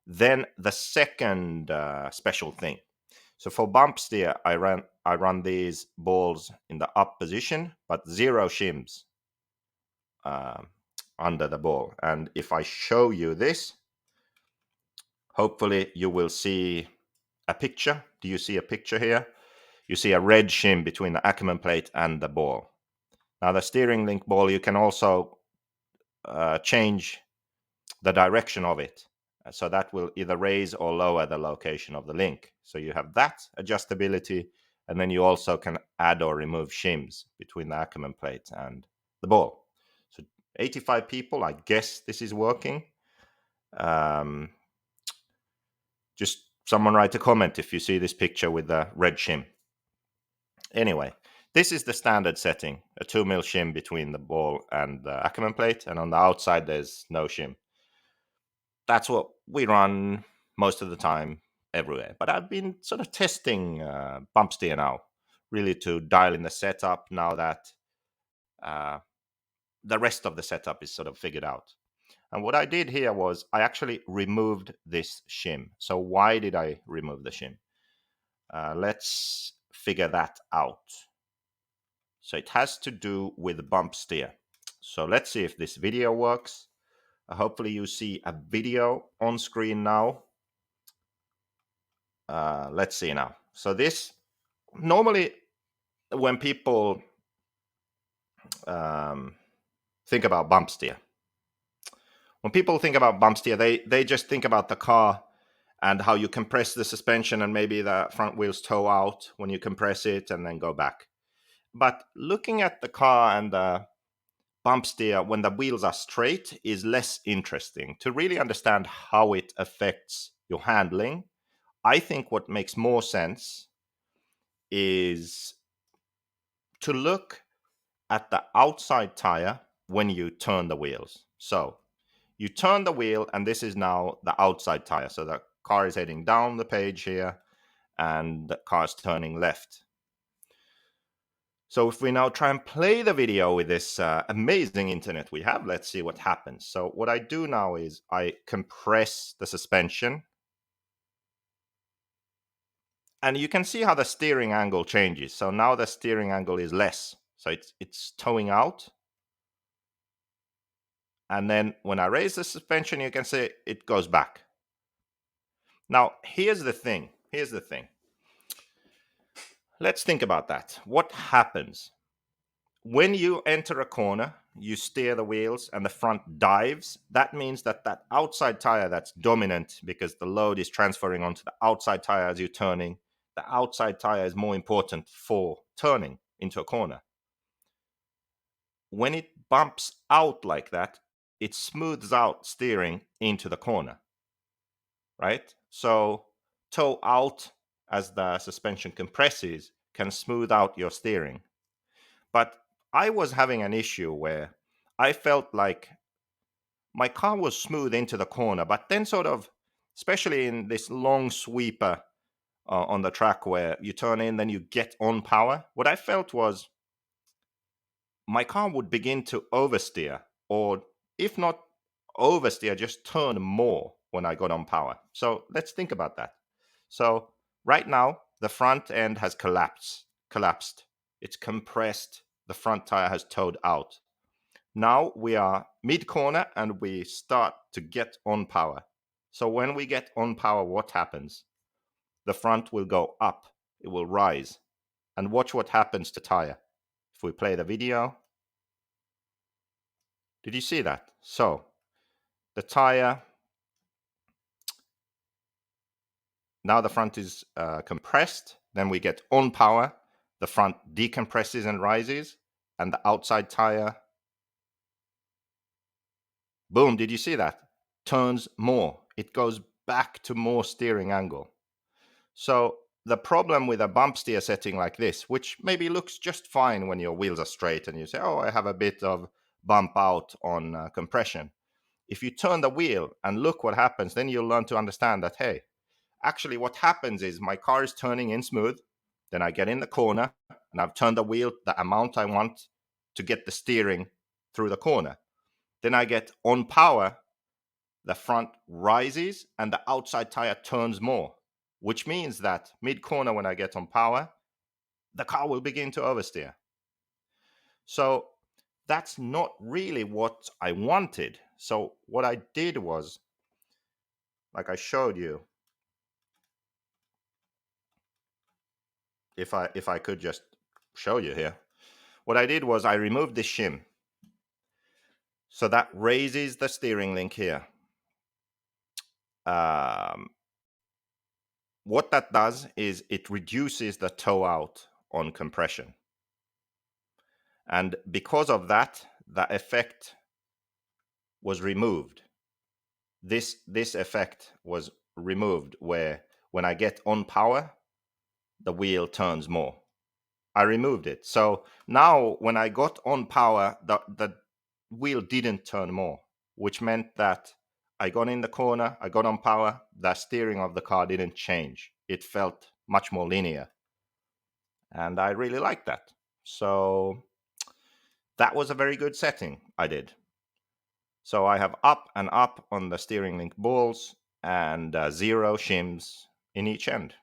Then the second special thing. So for Bumpsteer, I run these balls in the up position, but zero shims uh, under the ball. And if I show you this, hopefully you will see a picture. Do you see a picture here? You see a red shim between the Ackerman plate and the ball. Now the steering link ball, you can also change the direction of it. So that will either raise or lower the location of the link. So you have that adjustability, and then you also can add or remove shims between the Ackerman plate and the ball. So 85 people, I guess this is working. Just someone write a comment if you see this picture with the red shim. Anyway, this is the standard setting, a 2 mil shim between the ball and the Ackerman plate, and on the outside there's no shim. That's what we run most of the time everywhere. But I've been sort of testing Bumpsteer now, really to dial in the setup now that the rest of the setup is sort of figured out. And what I did here was I actually removed this shim. So why did I remove the shim? Let's figure that out. So it has to do with Bumpsteer. So let's see if this video works. Hopefully you see a video on screen now. Let's see now. So this, normally when people think about Bumpsteer, they just think about the car and how you compress the suspension and maybe the front wheels toe out when you compress it and then go back. But looking at the car and the Bumpsteer when the wheels are straight is less interesting. To really understand how it affects your handling, I think what makes more sense is to look at the outside tire when you turn the wheels. So you turn the wheel, and this is now the outside tire. So the car is heading down the page here, and the car is turning left. So if we now try and play the video with this amazing internet we have, let's see what happens. So what I do now is I compress the suspension. And you can see how the steering angle changes. So now the steering angle is less. So it's towing out. And then when I raise the suspension, you can see it goes back. Now, here's the thing. Let's think about that. What happens? When you enter a corner, you steer the wheels and the front dives. That means that outside tire that's dominant because the load is transferring onto the outside tire as you're turning. The outside tire is more important for turning into a corner. When it bumps out like that, it smooths out steering into the corner, right? So toe out as the suspension compresses can smooth out your steering. But I was having an issue where I felt like my car was smooth into the corner, but then sort of, especially in this long sweeper on the track where you turn in, then you get on power, what I felt was my car would begin to oversteer, or if not oversteer, just turn more when I got on power. So let's think about that. So right now, the front end has collapsed. It's compressed. The front tire has towed out. Now we are mid-corner and we start to get on power. So when we get on power, what happens? The front will go up. It will rise. And watch what happens to tire. If we play the video, did you see that? So the tire, now the front is compressed. Then we get on power. The front decompresses and rises. And the outside tire, boom, did you see that? Turns more. It goes back to more steering angle. So the problem with a bump steer setting like this, which maybe looks just fine when your wheels are straight and you say, oh, I have a bit of bump out on compression. If you turn the wheel and look what happens, then you'll learn to understand that, hey, actually what happens is my car is turning in smooth. Then I get in the corner and I've turned the wheel the amount I want to get the steering through the corner. Then I get on power the front rises and the outside tire turns more, which means that mid-corner when I get on power, the car will begin to oversteer. So that's not really what I wanted. So what I did was, like I showed you, if I could just show you here, what I did was I removed this shim. So that raises the steering link here. What that does is it reduces the toe out on compression. And because of that, the effect was removed. This effect was removed where when I get on power, the wheel turns more. I removed it. So now when I got on power, the wheel didn't turn more, which meant that I got in the corner, I got on power, the steering of the car didn't change. It felt much more linear. And I really liked that. So that was a very good setting I did. So I have up and up on the steering link balls and 0 shims in each end.